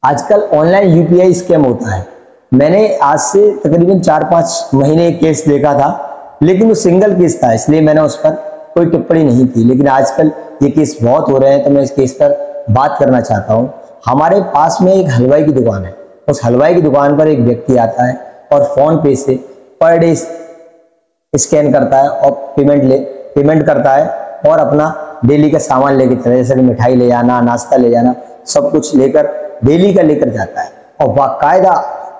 आजकल online UPI scam होता है। मैंने आज से तकरीबन 4-5 महीने एक केस देखा था, लेकिन वो सिंगल केस था, इसलिए मैंने उस पर कोई टिप्पणी नहीं की। लेकिन आजकल ये केस बहुत हो रहे हैं, तो मैं इस केस पर बात करना चाहता हूँ। हमारे पास में एक हलवाई की दुकान है। उस हलवाई की दुकान पर एक व्यक्ति आता है और फोन पे से पर डे स्कैन करता है और पेमेंट करता है और अपना डेली का सामान लेके चला, जैसे कि मिठाई ले जाना, नाश्ता ले जाना, सब कुछ लेकर डेली का लेकर जाता है और बाकायदा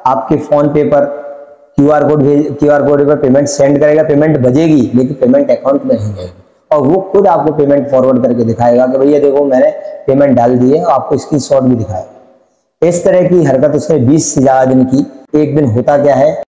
आपके फोन पे पर क्यूआर कोड पर पेमेंट सेंड करेगा। पेमेंट बजेगी लेकिन पेमेंट अकाउंट में नहीं जाएगी और वो खुद आपको पेमेंट फॉरवर्ड करके दिखाएगा कि भैया देखो मैंने पेमेंट डाल दी है, और आपको स्क्रीनशॉट भी दिखाएगा। इस तरह की हरकत उसने 20 से ज्यादा दिन की। एक दिन होता क्या है,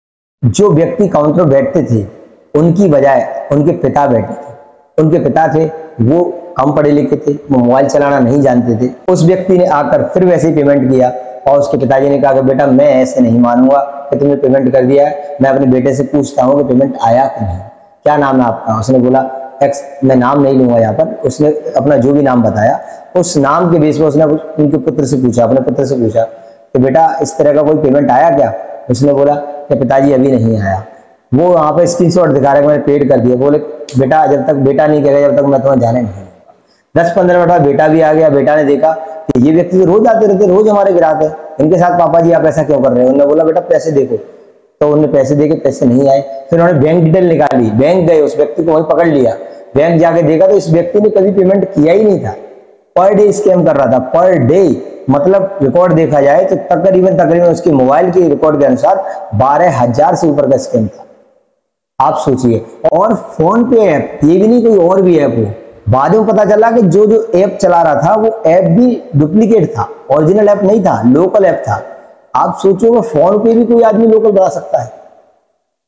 जो व्यक्ति काउंटर पर बैठते थे उनकी बजाय उनके पिता बैठे थे। उनके पिता थे, वो कम पढ़े लिखे थे, वो मोबाइल चलाना नहीं जानते थे। उस व्यक्ति ने आकर फिर वैसे ही पेमेंट किया और उसके पिताजी ने कहा कि बेटा मैं ऐसे नहीं मानूंगा कि तुमने पेमेंट कर दिया है, मैं अपने बेटे से पूछता हूँ कि पेमेंट आया कि नहीं, क्या नाम है आपका। उसने बोला एक्स, मैं नाम नहीं लूंगा यहाँ पर। उसने अपना जो भी नाम बताया, उस नाम के बेस पर उसने उनके पुत्र से पूछा, अपने पुत्र से पूछा कि बेटा इस तरह का कोई पेमेंट आया क्या। उसने बोला कि पिताजी अभी नहीं आया। वो वहाँ पे स्क्रीनशॉट दिखा रहा है, मैंने पेड कर दिया। बोले बेटा जब तक बेटा नहीं कहेगा जब तक मैं तुम्हें जाने नहीं दूंगा। 10-15 मिनट बाद बेटा भी आ गया। बेटा ने देखा कि ये व्यक्ति तो रोज आते रहते, रोज हमारे ग्राहक है, इनके साथ पापा जी आप ऐसा क्यों कर रहे हैं। उन्होंने बोला बेटा पैसे देखो। तो उन्होंने पैसे देके पैसे नहीं आए। फिर उन्होंने बैंक डिटेल निकाली, बैंक गए, उस व्यक्ति को वहीं पकड़ लिया। बैंक जाके देखा तो इस व्यक्ति ने कभी पेमेंट किया ही नहीं था। पर डे स्कैम कर रहा था, पर डे। मतलब रिकॉर्ड देखा जाए तो तकरीबन उसके मोबाइल के रिकॉर्ड के अनुसार 12,000 से ऊपर का स्कैम था। आप सोचिए। और फोन पे ऐप, ये भी नहीं कोई और भी ऐप हो। बाद में पता चला कि जो ऐप चला रहा था वो ऐप भी डुप्लीकेट था, ओरिजिनल ऐप नहीं था, लोकल ऐप था। आप सोचो वो फोन पे भी कोई आदमी लोकल बना सकता है।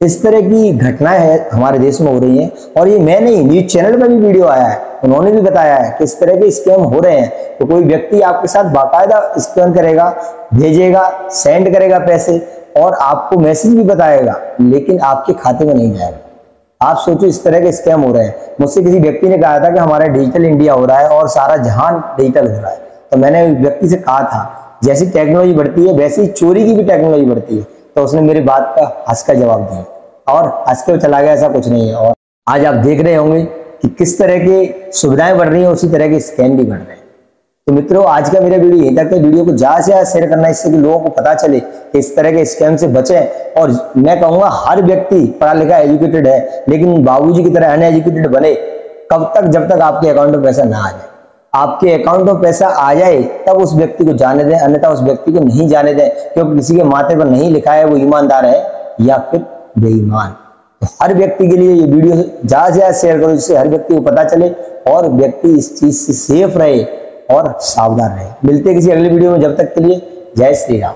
इस तरह की घटनाएं है हमारे देश में हो रही हैं। और ये मैं नहीं, न्यूज चैनल पर भी वीडियो आया है, उन्होंने भी बताया है कि इस तरह के स्कैम हो रहे हैं। तो कोई व्यक्ति आपके साथ बाकायदा स्कैम करेगा, भेजेगा, सेंड करेगा पैसे और आपको मैसेज भी बताएगा, लेकिन आपके खाते में नहीं जाएगा। आप सोचो इस तरह के स्कैम हो रहे हैं। मुझसे किसी व्यक्ति ने कहा था कि हमारा डिजिटल इंडिया हो रहा है और सारा जहान डिजिटल हो रहा है। तो मैंने व्यक्ति से कहा था जैसी टेक्नोलॉजी बढ़ती है वैसी चोरी की भी टेक्नोलॉजी बढ़ती है। तो उसने मेरी बात का हंस का जवाब दिया और हंस के चला गया, ऐसा कुछ नहीं है। और आज आप देख रहे होंगे कि किस तरह की सुविधाएं बढ़ रही हैं, उसी तरह के स्कैम भी बढ़ रहे हैं। तो मित्रों आज का मेरा वीडियो यहीं तक है। वीडियो को ज्यादा से ज्यादा शेयर करना, इससे कि लोगों को पता चले कि इस तरह के स्कैम से बचें। और मैं कहूंगा हर व्यक्ति पढ़ा लिखा एजुकेटेड है, लेकिन बाबूजी की तरह अनएजुकेटेड बने कब तक, जब तक आपके अकाउंट में पैसा ना आ जाए। आपके अकाउंट में पैसा आ जाए तब उस व्यक्ति को जाने दें, अन्यथा उस व्यक्ति को नहीं जाने दें, क्योंकि किसी के माथे पर नहीं लिखा है वो ईमानदार है या फिर बेईमान। तो हर व्यक्ति के लिए ये वीडियो ज्यादा से ज्यादा शेयर करो, जिससे हर व्यक्ति को पता चले और व्यक्ति इस चीज से सेफ रहे और सावधान रहे। मिलते हैं किसी अगले वीडियो में, जब तक के लिए जय श्री राम।